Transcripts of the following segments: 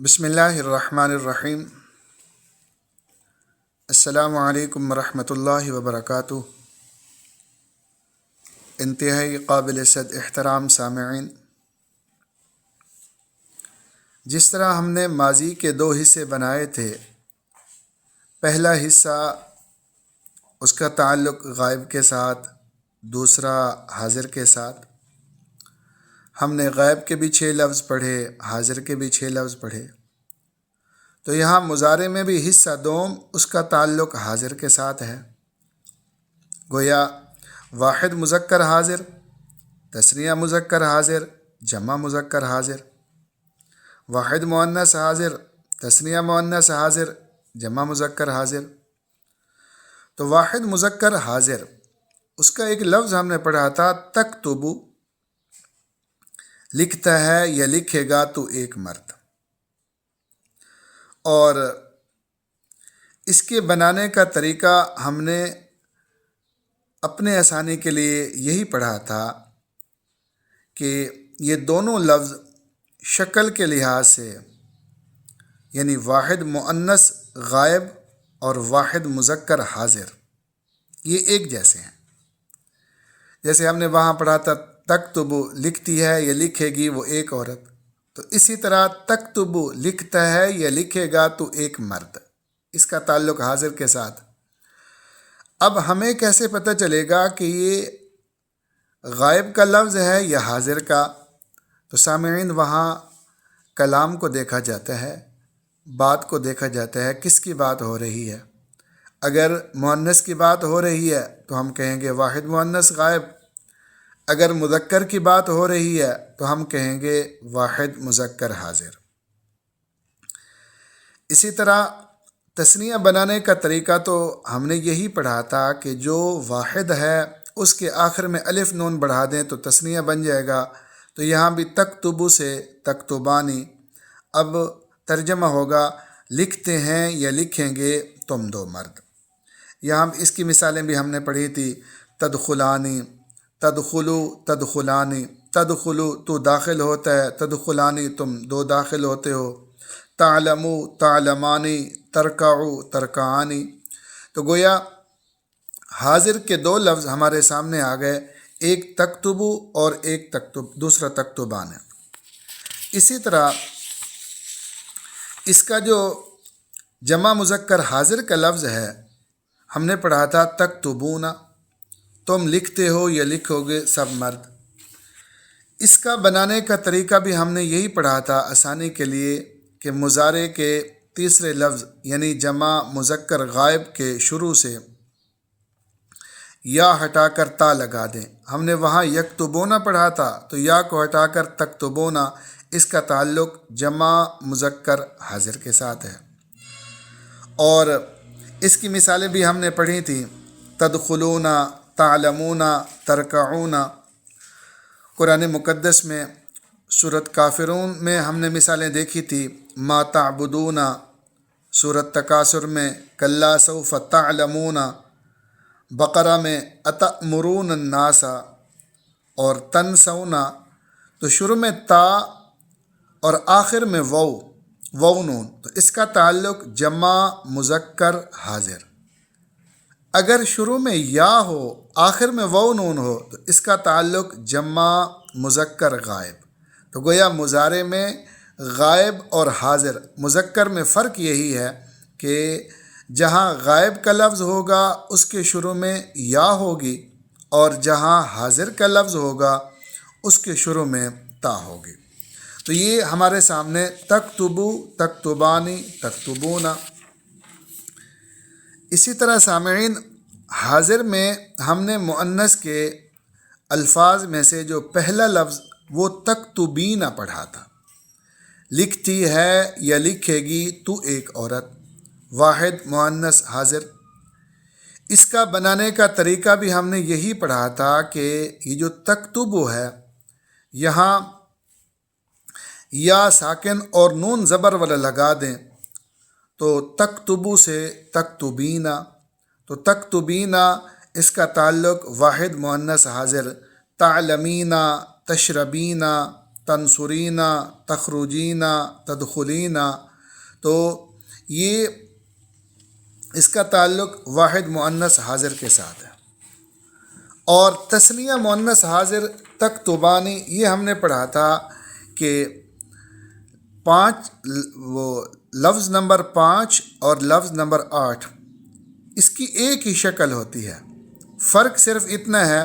بسم اللہ الرحمن الرحیم۔ السلام علیکم ورحمۃ اللہ وبرکاتہ۔ انتہائی قابل صد احترام سامعین، جس طرح ہم نے ماضی کے 2 حصے بنائے تھے، پہلا حصہ اس کا تعلق غائب کے ساتھ، دوسرا حاضر کے ساتھ۔ ہم نے غائب کے بھی 6 لفظ پڑھے، حاضر کے بھی 6 لفظ پڑھے۔ تو یہاں مضارع میں بھی حصہ دوم اس کا تعلق حاضر کے ساتھ ہے۔ گویا واحد مذکر حاضر، تثنیہ مذکر حاضر، جمع مذکر حاضر، واحد مؤنث حاضر، تثنیہ مؤنث حاضر، جمع مذکر حاضر۔ تو واحد مذکر حاضر، اس کا ایک لفظ ہم نے پڑھا تھا تکتب، لکھتا ہے یا لکھے گا تو ایک مرد، اور اس کے بنانے کا طریقہ ہم نے اپنے آسانی کے لیے یہی پڑھا تھا کہ یہ دونوں لفظ شکل کے لحاظ سے، یعنی واحد مؤنث غائب اور واحد مذکر حاضر، یہ ایک جیسے ہیں۔ جیسے ہم نے وہاں پڑھا تھا تکتب، لکھتی ہے یا لکھے گی وہ ایک عورت، تو اسی طرح تکتب، لکھتا ہے یا لکھے گا تو ایک مرد، اس کا تعلق حاضر کے ساتھ۔ اب ہمیں کیسے پتہ چلے گا کہ یہ غائب کا لفظ ہے یا حاضر کا؟ تو سامعین، وہاں کلام کو دیکھا جاتا ہے، بات کو دیکھا جاتا ہے، کس کی بات ہو رہی ہے۔ اگر مؤنث کی بات ہو رہی ہے تو ہم کہیں گے واحد مؤنث غائب، اگر مذکر کی بات ہو رہی ہے تو ہم کہیں گے واحد مذکر حاضر۔ اسی طرح تثنیہ بنانے کا طریقہ تو ہم نے یہی پڑھا تھا کہ جو واحد ہے اس کے آخر میں الف نون بڑھا دیں تو تثنیہ بن جائے گا۔ تو یہاں بھی تکتب سے تکتبانی، اب ترجمہ ہوگا لکھتے ہیں یا لکھیں گے تم 2 مرد۔ یہاں اس کی مثالیں بھی ہم نے پڑھی تھی، تدخلانی، تدخلو، تدخلانی، تدخلو تو داخل ہوتا ہے، تدخلانی تم 2 داخل ہوتے ہو، تعلمو، تعلمانی، ترکعو، ترکعانی۔ تو گویا حاضر کے 2 لفظ ہمارے سامنے آ گئے، ایک تکتبو اور ایک دوسرا تکتبان ہے۔ اسی طرح اس کا جو جمع مذکر حاضر کا لفظ ہے، ہم نے پڑھا تھا تکتبون، تم لکھتے ہو یا لکھو گے سب مرد۔ اس کا بنانے کا طریقہ بھی ہم نے یہی پڑھا تھا آسانی کے لیے کہ مضارع کے تیسرے لفظ یعنی جمع مذکر غائب کے شروع سے یا ہٹا کر تا لگا دیں۔ ہم نے وہاں یکتبونا پڑھا تھا، تو یا کو ہٹا کر تکتبونا، اس کا تعلق جمع مذکر حاضر کے ساتھ ہے۔ اور اس کی مثالیں بھی ہم نے پڑھی تھیں، تدخلون، تعلمون، ترکعون۔ قرآن مقدس میں سورۃ کافرون میں ہم نے مثالیں دیکھی تھی، ما تعبدون، سورۃ تکاثر میں کلا سوف تعلمون، بقرہ میں اتأمرون الناس، اور تنسون۔ تو شروع میں تا اور آخر میں وو نون، تو اس کا تعلق جمع مذکر حاضر۔ اگر شروع میں یا ہو، آخر میں وو نون ہو، تو اس کا تعلق جمع مذکر غائب۔ تو گویا مضارع میں غائب اور حاضر، مذکر میں فرق یہی ہے کہ جہاں غائب کا لفظ ہوگا اس کے شروع میں یا ہوگی، اور جہاں حاضر کا لفظ ہوگا اس کے شروع میں تا ہوگی۔ تو یہ ہمارے سامنے تکتبو، تکتبانی، تکتبون۔ اسی طرح سامعین، حاضر میں ہم نے مؤنث کے الفاظ میں سے جو پہلا لفظ وہ تکتبین پڑھا تھا، لکھتی ہے یا لکھے گی تو ایک عورت، واحد مؤنث حاضر۔ اس کا بنانے کا طریقہ بھی ہم نے یہی پڑھا تھا کہ یہ جو تکتبو ہے، یہاں یا ساکن اور نون زبر والا لگا دیں تو تکتبو سے تکتبینا، تو تکتبینا اس کا تعلق واحد مؤنث حاضر، تعلمینا، تشربینا، تنصرینا، تخرجینا، تدخلینا، تو یہ اس کا تعلق واحد مؤنث حاضر کے ساتھ ہے۔ اور تثنیہ مؤنث حاضر تکتبانی، یہ ہم نے پڑھا تھا کہ 5 وہ لفظ نمبر 5 اور لفظ نمبر 8 اس کی ایک ہی شکل ہوتی ہے، فرق صرف اتنا ہے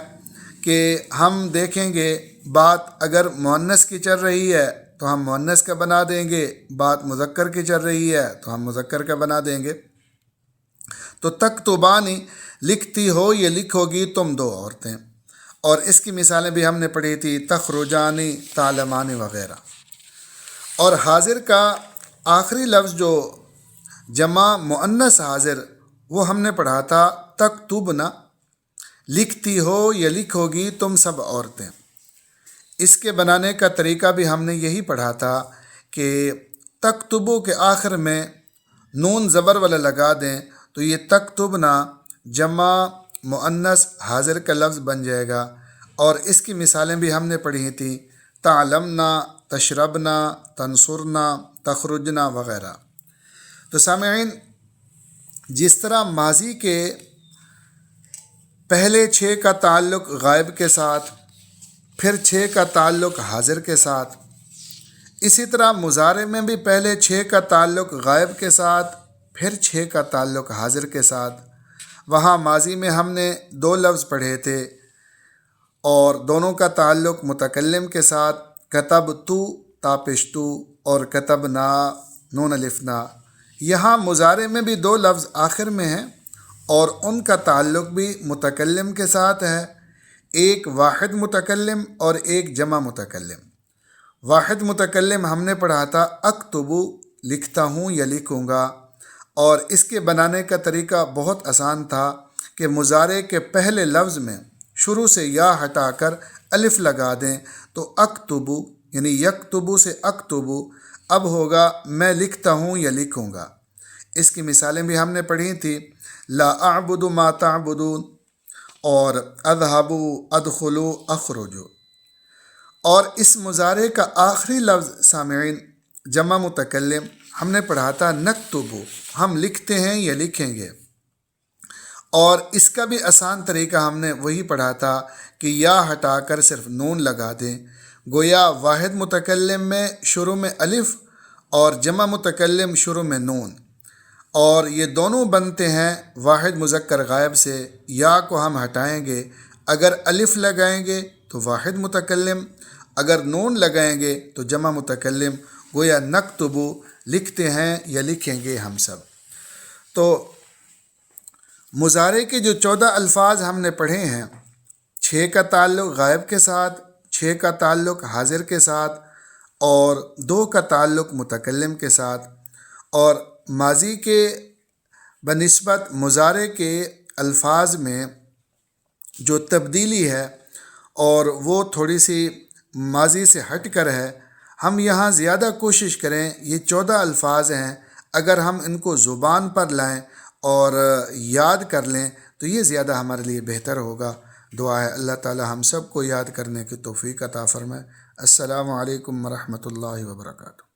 کہ ہم دیکھیں گے بات اگر مؤنث کی چل رہی ہے تو ہم مؤنث کا بنا دیں گے، بات مذکر کی چل رہی ہے تو ہم مذکر کا بنا دیں گے۔ تو تکتبانی، لکھتی ہو یا لکھو گی تم 2 عورتیں، اور اس کی مثالیں بھی ہم نے پڑھی تھی، تخرجانی، تعلمانی وغیرہ۔ اور حاضر کا آخری لفظ جو جمع مؤنث حاضر، وہ ہم نے پڑھا تھا تکتبنا، لکھتی ہو یا لکھو گی تم سب عورتیں۔ اس کے بنانے کا طریقہ بھی ہم نے یہی پڑھا تھا کہ تکتبو کے آخر میں نون زبر والا لگا دیں تو یہ تکتبنا جمع مؤنث حاضر کا لفظ بن جائے گا۔ اور اس کی مثالیں بھی ہم نے پڑھی تھیں، تعلمنا، تشربنا، تنصرنا، تخرجنا وغیرہ۔ تو سامعین، جس طرح ماضی کے پہلے 6 کا تعلق غائب کے ساتھ، پھر 6 کا تعلق حاضر کے ساتھ، اسی طرح مضارع میں بھی پہلے 6 کا تعلق غائب کے ساتھ، پھر 6 کا تعلق حاضر کے ساتھ۔ وہاں ماضی میں ہم نے 2 لفظ پڑھے تھے اور دونوں کا تعلق متکلم کے ساتھ، کتبتو تاپشتو اور کتبنا نون الفنا۔ یہاں مضارع میں بھی 2 لفظ آخر میں ہیں اور ان کا تعلق بھی متکلم کے ساتھ ہے، ایک واحد متکلم اور ایک جمع متکلم۔ واحد متکلم ہم نے پڑھا تھا اکتبو، لکھتا ہوں یا لکھوں گا، اور اس کے بنانے کا طریقہ بہت آسان تھا کہ مضارع کے پہلے لفظ میں شروع سے یا ہٹا کر الف لگا دیں تو اکتبو یعنی یکتبو سے اکتبو اب ہوگا میں لکھتا ہوں یا لکھوں گا۔ اس کی مثالیں بھی ہم نے پڑھی تھی، لا اعبد ما تعبدون اور اذهب ادخل اخرج۔ اور اس مضارع کا آخری لفظ سامعین جمع متکلم ہم نے پڑھا تھا نکتبو، ہم لکھتے ہیں یا لکھیں گے۔ اور اس کا بھی آسان طریقہ ہم نے وہی پڑھا تھا کہ یا ہٹا کر صرف نون لگا دیں، گویا واحد متکلم میں شروع میں الف اور جمع متکلم شروع میں نون، اور یہ دونوں بنتے ہیں واحد مذکر غائب سے۔ یا کو ہم ہٹائیں گے، اگر الف لگائیں گے تو واحد متکلم، اگر نون لگائیں گے تو جمع متکلم، گویا نکتبو، لکھتے ہیں یا لکھیں گے ہم سب۔ تو مضارع کے جو 14 الفاظ ہم نے پڑھے ہیں، 6 کا تعلق غائب کے ساتھ، 6 کا تعلق حاضر کے ساتھ اور 2 کا تعلق متکلم کے ساتھ، اور ماضی کے بنسبت مضارع کے الفاظ میں جو تبدیلی ہے اور وہ تھوڑی سی ماضی سے ہٹ کر ہے، ہم یہاں زیادہ کوشش کریں، یہ 14 الفاظ ہیں، اگر ہم ان کو زبان پر لائیں اور یاد کر لیں تو یہ زیادہ ہمارے لیے بہتر ہوگا۔ دعا ہے اللہ تعالی ہم سب کو یاد کرنے کی توفیق عطا فرمائے۔ السلام علیکم ورحمۃ اللہ وبرکاتہ۔